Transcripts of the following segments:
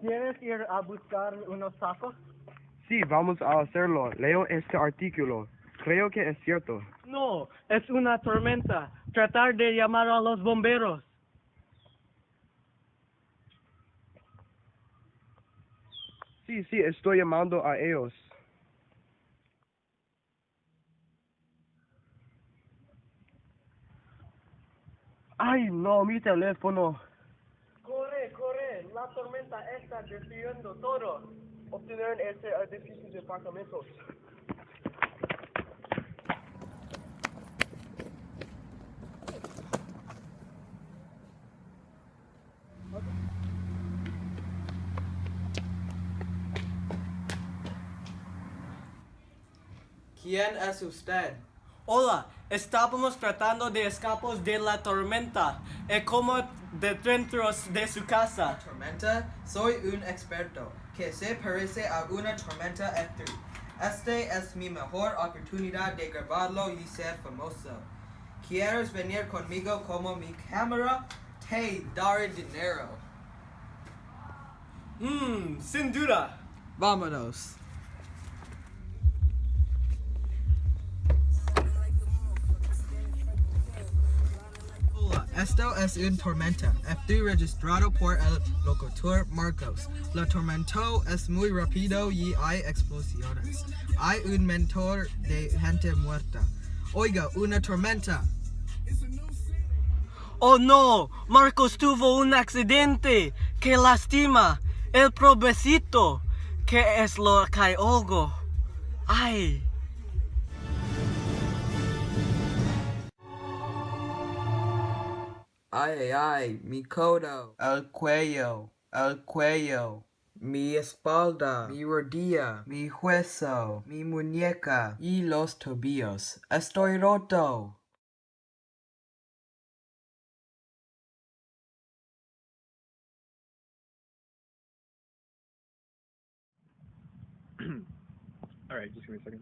¿Quieres ir a buscar unos tacos? Sí, vamos a hacerlo. Leo este artículo. Creo que es cierto. No, es una tormenta. Tratar de llamar a los bomberos. Sí, sí, estoy llamando a ellos. Ay, no, mi teléfono. Corre, corre, la tormenta está destruyendo todo. Obtener este edificio de apartamentos. ¿Quién es usted? Hola, estábamos tratando de escapar de la tormenta. Como de dentro de su casa. ¿Tormenta? Soy un experto que se parece a una tormenta F3. Este es mi mejor oportunidad de grabarlo y ser famoso. ¿Quieres venir conmigo como mi cámara? Te daré dinero. Sin duda. Vámonos. Hola, esto es una tormenta. F3 registrado por el locutor Marcos. La tormenta es muy rápido y hay explosiones. Hay un montón de gente muerta. Oiga, una tormenta. Oh no, Marcos tuvo un accidente. ¡Qué lástima! El pobrecito. ¿Qué es lo que hay algo? ¡Ay! Ay, ay, ay, mi codo, el cuello, mi espalda, mi rodilla, mi hueso, mi muñeca y los tobillos. Estoy roto. Alright, just give me a second.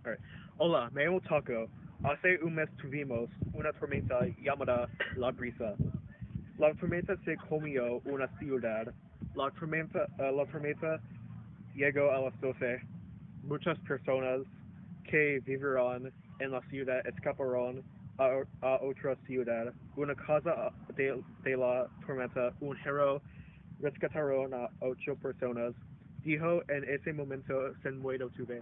Alright. Hola, me llamo Taco. Hace un mes tuvimos una tormenta llamada La Brisa. La tormenta se comió una ciudad. La tormenta llegó a las 12. Muchas personas que vivirán en la ciudad escaparon a otra ciudad. Una casa de la tormenta, un héroe rescataron a 8 personas. Dijo en ese momento sin miedo tuve.